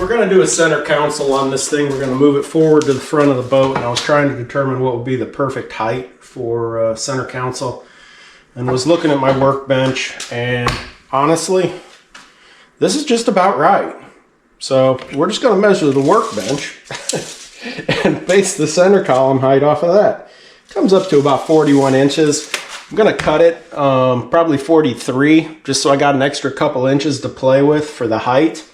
we're going to do a center console on this thing. We're going to move it forward to the front of the boat, and I was trying to determine what would be the perfect height for center console, and was looking at my workbench, and honestly, this is just about right. So we're just going to measure the workbench and base the center column height off of that. It comes up to about 41 inches. I'm going to cut it probably 43, just so I got an extra couple inches to play with for the height.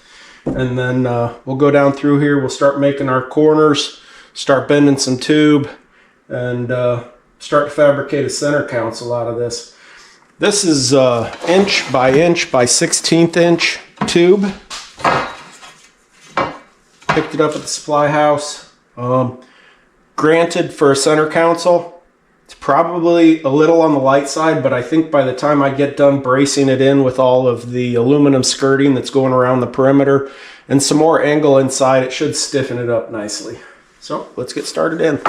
And then we'll go down through here. We'll start making our corners, start bending some tube, and start to fabricate a center console out of this. This is inch by 16th inch tube. Picked it up at the supply house. Granted, for a center console, it's probably a little on the light side, but I think by the time I get done bracing it in with all of the aluminum skirting that's going around the perimeter and some more angle inside, it should stiffen it up nicely. So let's get started in.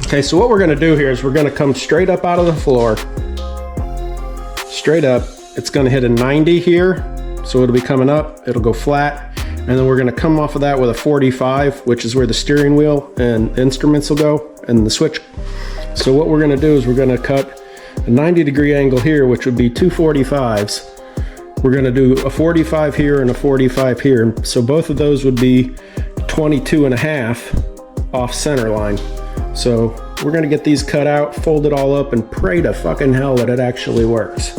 Okay, so what we're going to do here is we're going to come straight up out of the floor. Straight up. It's going to hit a 90 here. So it'll be coming up. It'll go flat. And then we're going to come off of that with a 45, which is where the steering wheel and instruments will go, and the switch. So what we're going to do is we're going to cut a 90-degree angle here, which would be two 45s. We're going to do a 45 here and a 45 here. So both of those would be 22.5 off center line. So we're gonna get these cut out, fold it all up, and pray to fucking hell that it actually works.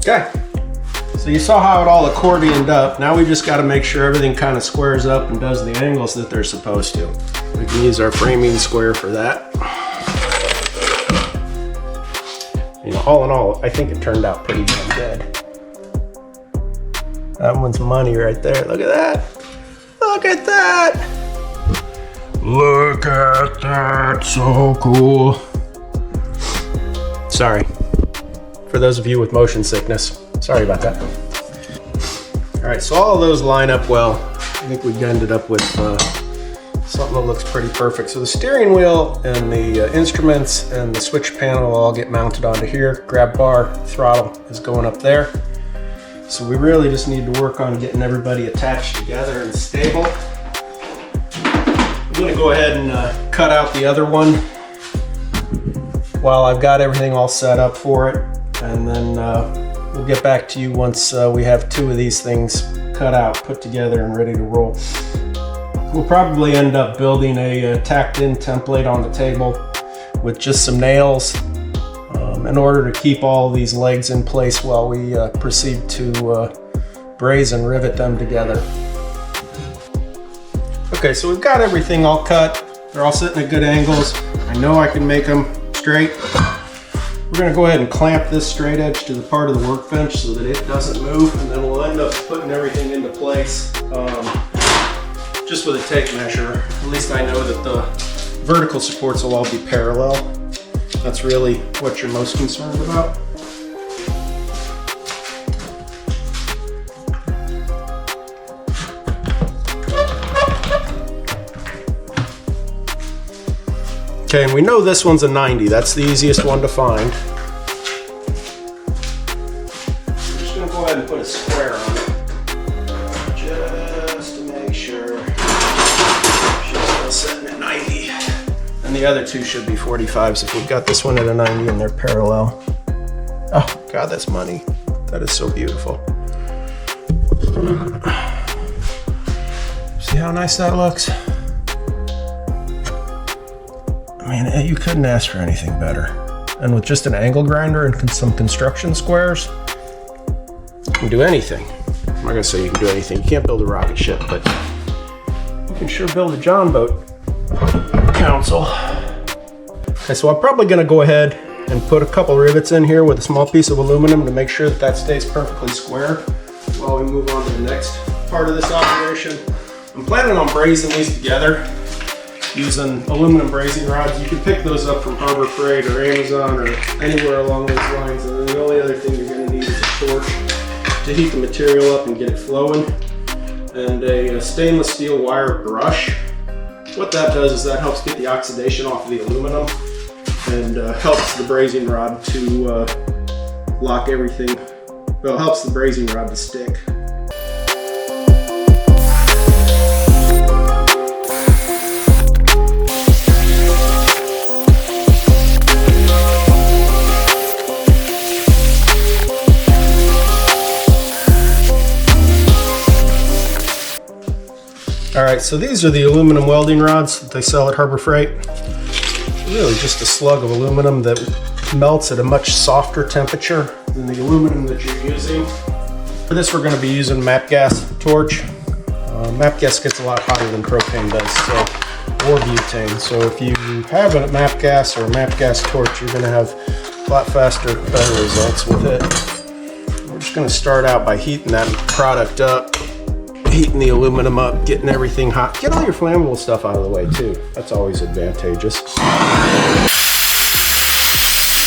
Okay, so you saw how it all accordioned up. Now we just got to make sure everything kind of squares up and does the angles that they're supposed to. We can use our framing square for that. You know, all in all, I think it turned out pretty damn good. That one's money right there. Look at that. Look at that. Look at that. So cool. Sorry. For those of you with motion sickness, sorry about that. All right, so all of those line up well. I think we ended up with something that looks pretty perfect. So the steering wheel and the instruments and the switch panel will all get mounted onto here. Grab bar, throttle is going up there. So we really just need to work on getting everybody attached together and stable. I'm gonna go ahead and cut out the other one. while I've got everything all set up for it, and then we'll get back to you once we have 2 of these things cut out, put together, and ready to roll. We'll probably end up building a tacked-in template on the table with just some nails in order to keep all these legs in place while we proceed to braze and rivet them together. Okay, so we've got everything all cut. They're all sitting at good angles. I know I can make them straight. We're gonna go ahead and clamp this straight edge to the part of the workbench so that it doesn't move, and then we'll end up putting everything into place just with a tape measure. At least I know that the vertical supports will all be parallel. That's really what you're most concerned about. Okay, and we know this one's a 90. That's the easiest one to find. I'm just gonna go ahead and put a square on it, just to make sure she's still sitting at 90. And the other 2 should be 45s if we've got this one at a 90 and they're parallel. Oh God, that's money. That is so beautiful. See how nice that looks? I mean, you couldn't ask for anything better. And with just an angle grinder and some construction squares, you can do anything. I'm not gonna say you can do anything. You can't build a rocket ship, but you can sure build a John boat, Council. Okay, so I'm probably gonna go ahead and put a couple rivets in here with a small piece of aluminum to make sure that that stays perfectly square while we move on to the next part of this operation. I'm planning on brazing these together using aluminum brazing rods. You can pick those up from Harbor Freight or Amazon or anywhere along those lines. And then the only other thing you're going to need is a torch to heat the material up and get it flowing, and a stainless steel wire brush. What that does is that helps get the oxidation off of the aluminum and helps the brazing rod to lock everything. Well, it helps the brazing rod to stick. All right, so these are the aluminum welding rods that they sell at Harbor Freight. Really just a slug of aluminum that melts at a much softer temperature than the aluminum that you're using. For this, we're gonna be using MAP gas torch. MAP gas gets a lot hotter than propane does, or butane. So if you have a MAP gas or a MAP gas torch, you're gonna have a lot faster, better results with it. We're just gonna start out by heating that product up. Heating the aluminum up, getting everything hot. Get all your flammable stuff out of the way too. That's always advantageous.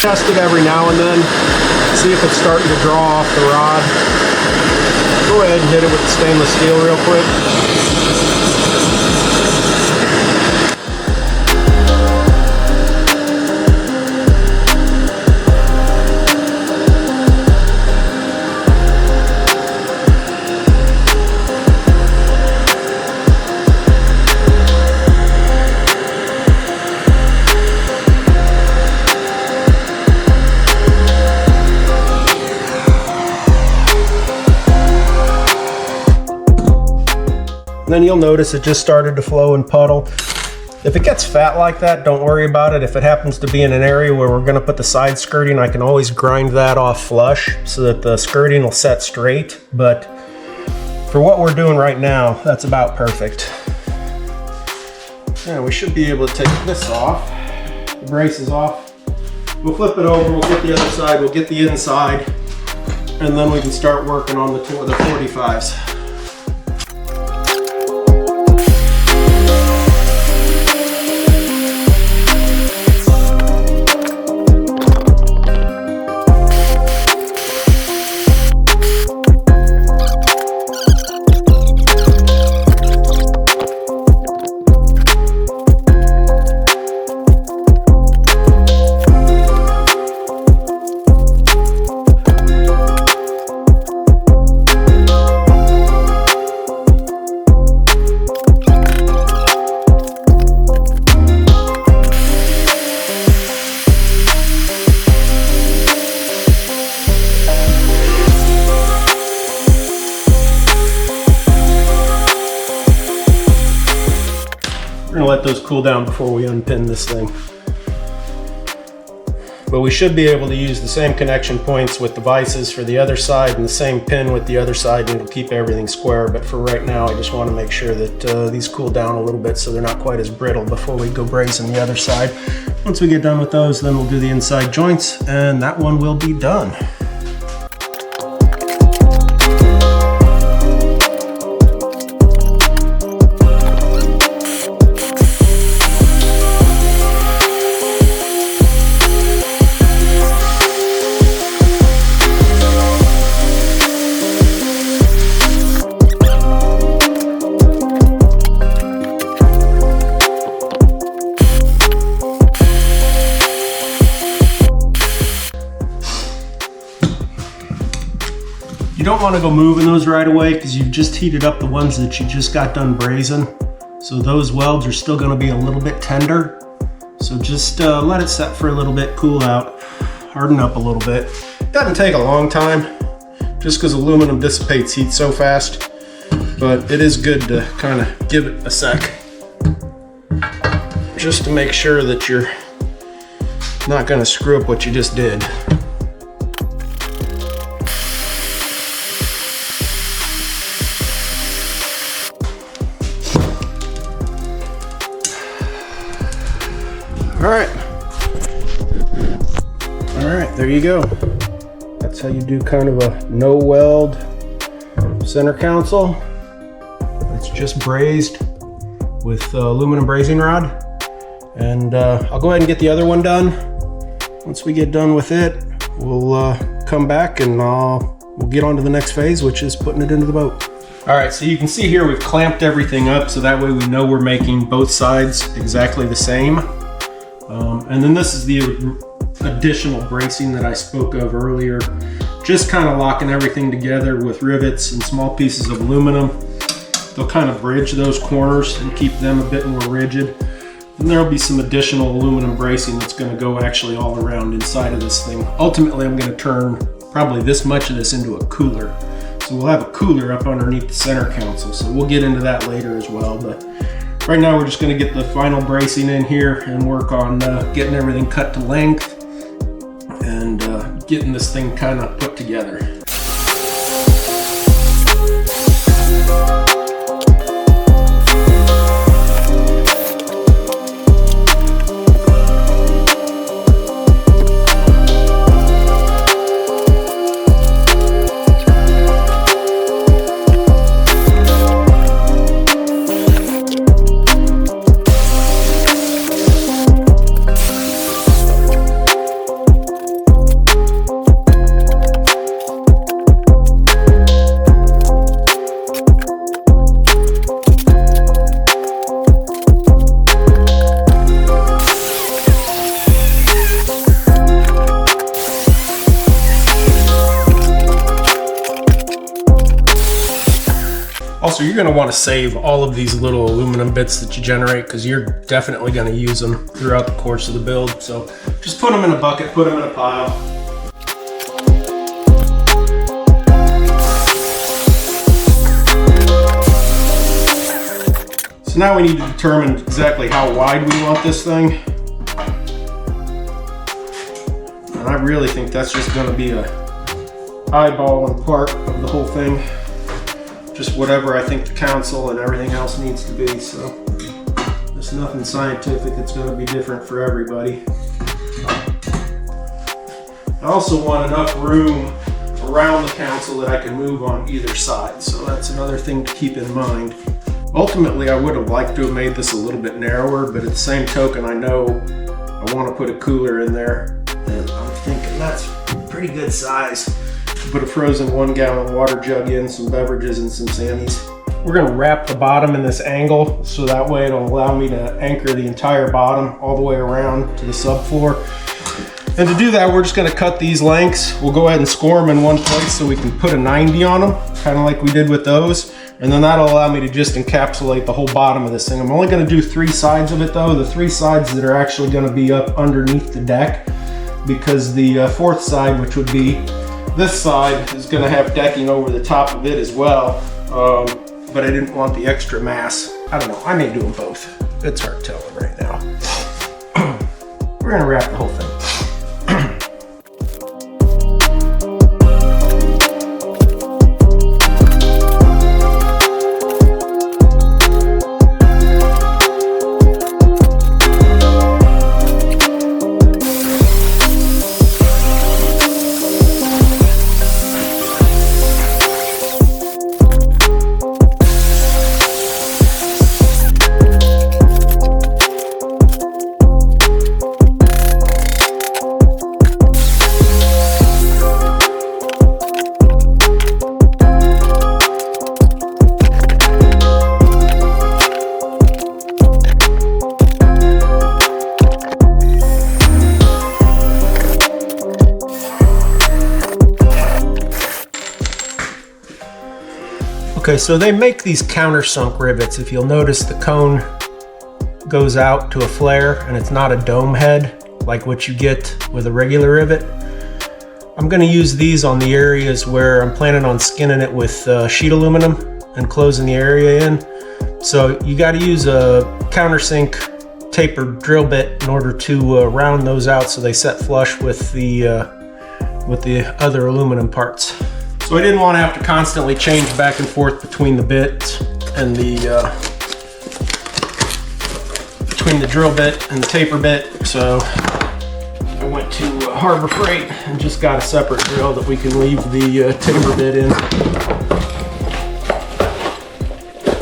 Test it every now and then. See if it's starting to draw off the rod. Go ahead and hit it with the stainless steel real quick. Then you'll notice it just started to flow and puddle. If it gets fat like that, don't worry about it. If it happens to be in an area where we're gonna put the side skirting, I can always grind that off flush so that the skirting will set straight. But for what we're doing right now, that's about perfect. Yeah, we should be able to take this off. The brace is off. We'll flip it over, we'll get the other side, we'll get the inside, and then we can start working on the 45s. gonna let those cool down before we unpin this thing. But we should be able to use the same connection points with the vices for the other side and the same pin with the other side, and it'll keep everything square. But for right now, I just want to make sure that these cool down a little bit so they're not quite as brittle before we go brazing the other side. Once we get done with those, then we'll do the inside joints, and that one will be done. You don't want to go moving those right away because you've just heated up the ones that you just got done brazing. So those welds are still going to be a little bit tender. So just let it set for a little bit, cool out, harden up a little bit. It doesn't take a long time just because aluminum dissipates heat so fast, but it is good to kind of give it a sec just to make sure that you're not going to screw up what you just did. All right, there you go. That's how you do kind of a no weld center console. It's just brazed with aluminum brazing rod. And I'll go ahead and get the other one done. Once we get done with it, we'll come back and we'll get on to the next phase, which is putting it into the boat. All right, so you can see here we've clamped everything up so that way we know we're making both sides exactly the same. And then this is the additional bracing that I spoke of earlier. Just kind of locking everything together with rivets and small pieces of aluminum. They'll kind of bridge those corners and keep them a bit more rigid. And there'll be some additional aluminum bracing that's going to go actually all around inside of this thing. Ultimately, I'm going to turn probably this much of this into a cooler. So we'll have a cooler up underneath the center console. So we'll get into that later as well. But right now we're just going to get the final bracing in here and work on getting everything cut to length and getting this thing kind of put together. Also, you're going to want to save all of these little aluminum bits that you generate because you're definitely going to use them throughout the course of the build. So just put them in a bucket, put them in a pile. So now we need to determine exactly how wide we want this thing. And I really think that's just going to be a eyeballing part of the whole thing. Just whatever I think the console and everything else needs to be. So there's nothing scientific that's going to be different for everybody. I also want enough room around the console that I can move on either side. So that's another thing to keep in mind. Ultimately, I would have liked to have made this a little bit narrower, but at the same token, I know I want to put a cooler in there. And I'm thinking that's a pretty good size. Put a frozen 1 gallon water jug in, some beverages and some Sammies. We're going to wrap the bottom in this angle so that way it'll allow me to anchor the entire bottom all the way around to the subfloor. And to do that, we're just going to cut these lengths. We'll go ahead and score them in one place so we can put a 90 on them, kind of like we did with those. And then that'll allow me to just encapsulate the whole bottom of this thing. I'm only going to do 3 sides of it though, the 3 sides that are actually going to be up underneath the deck, because the 4th side, which would be this side, is going to have decking over the top of it as well, but I didn't want the extra mass. I don't know, I may do them both. It's hard telling right now. We're gonna wrap the whole thing. Okay, so they make these countersunk rivets. If you'll notice, the cone goes out to a flare and it's not a dome head like what you get with a regular rivet. I'm going to use these on the areas where I'm planning on skinning it with sheet aluminum and closing the area in. So you got to use a countersink tapered drill bit in order to round those out so they set flush with the other aluminum parts. So I didn't want to have to constantly change back and forth between the bit and between the drill bit and the taper bit. So I went to Harbor Freight and just got a separate drill that we can leave the taper bit in.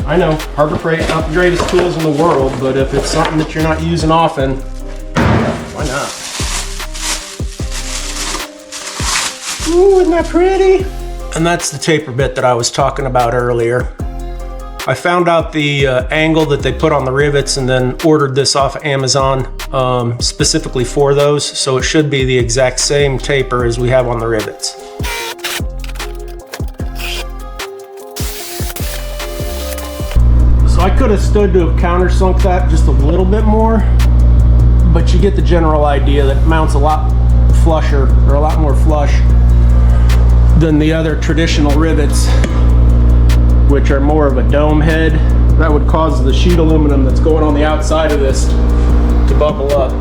I know Harbor Freight, not the greatest tools in the world, but if it's something that you're not using often, why not? Ooh, isn't that pretty? And that's the taper bit that I was talking about earlier. I found out the angle that they put on the rivets and then ordered this off of Amazon specifically for those. So it should be the exact same taper as we have on the rivets. So I could have stood to have countersunk that just a little bit more, but you get the general idea that it mounts a lot flusher, or a lot more flush than the other traditional rivets, which are more of a dome head. That would cause the sheet aluminum that's going on the outside of this to bubble up.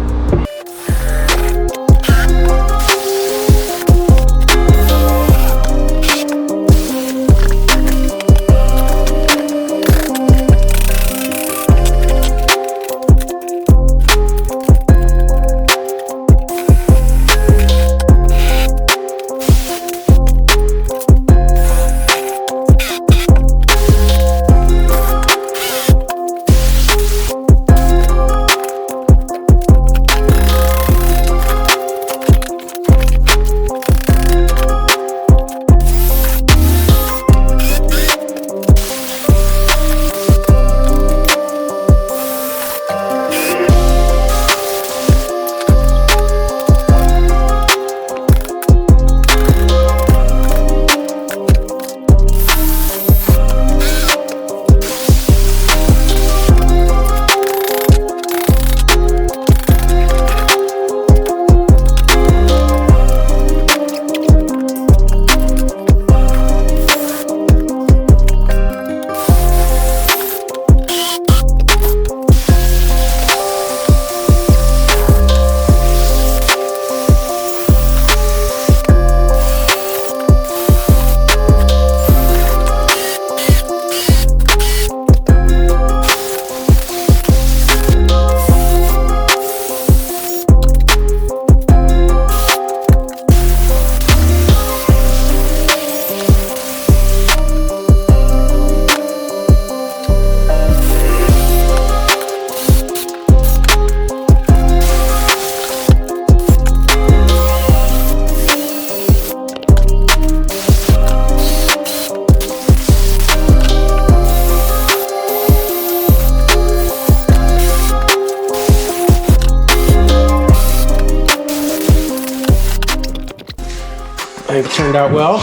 I think it turned out well.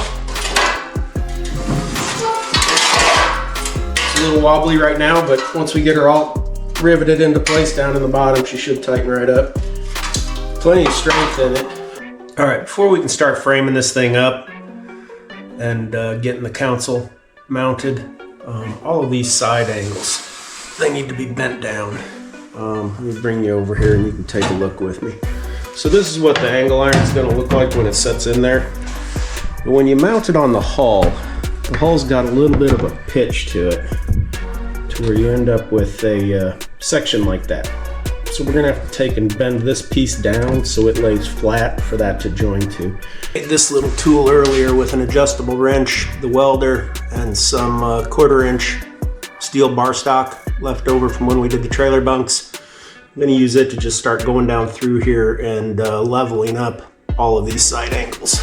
It's a little wobbly right now, but once we get her all riveted into place down in the bottom, she should tighten right up. Plenty of strength in it. All right, before we can start framing this thing up and getting the console mounted, all of these side angles, they need to be bent down. Let me bring you over here and you can take a look with me. So this is what the angle iron is going to look like when it sets in there. But when you mount it on the hull's got a little bit of a pitch to it, to where you end up with a section like that. So we're going to have to take and bend this piece down so it lays flat for that to join to. This little tool earlier with an adjustable wrench, the welder, and some 1/4 inch steel bar stock left over from when we did the trailer bunks. I'm going to use it to just start going down through here and leveling up all of these side angles.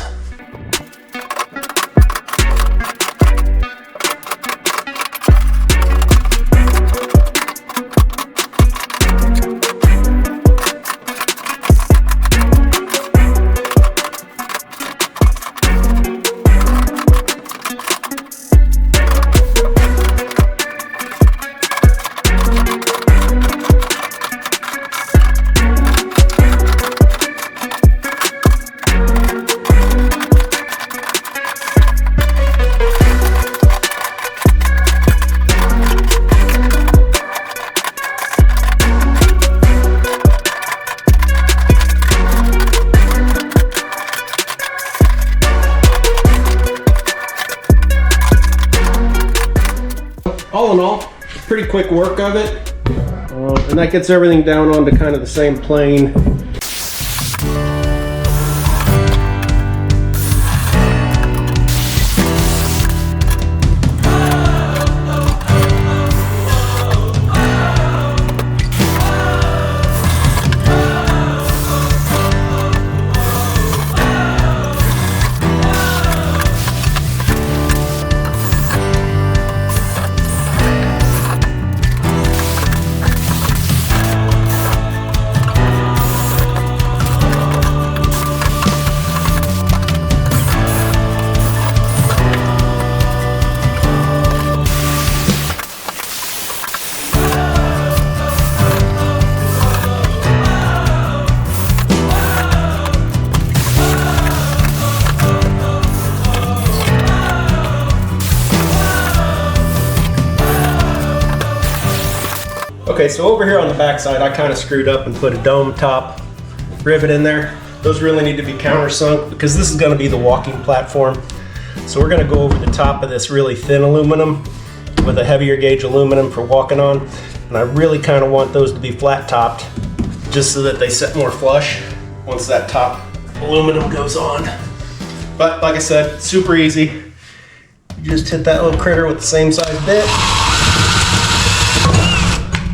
All in all, pretty quick work of it, and that gets everything down onto kind of the same plane. Okay, so over here on the back side, I kind of screwed up and put a dome top rivet in there. Those really need to be countersunk because this is going to be the walking platform. So we're going to go over the top of this really thin aluminum with a heavier gauge aluminum for walking on. And I really kind of want those to be flat topped just so that they set more flush once that top aluminum goes on. But like I said, super easy. You just hit that little critter with the same size bit.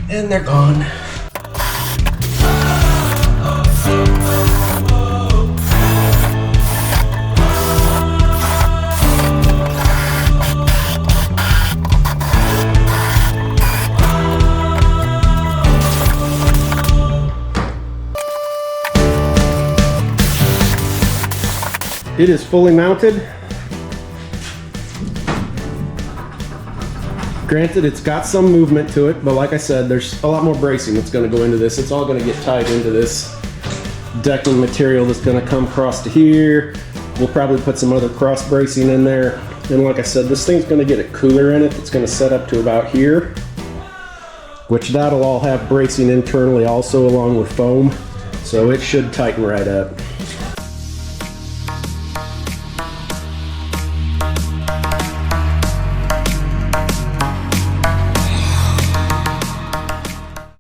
And they're gone. It is fully mounted. Granted, it's got some movement to it, but like I said, there's a lot more bracing that's going to go into this. It's all going to get tied into this decking material that's going to come across to here. We'll probably put some other cross bracing in there. And like I said, this thing's going to get a cooler in it. It's going to set up to about here, which that'll all have bracing internally also along with foam. So it should tighten right up.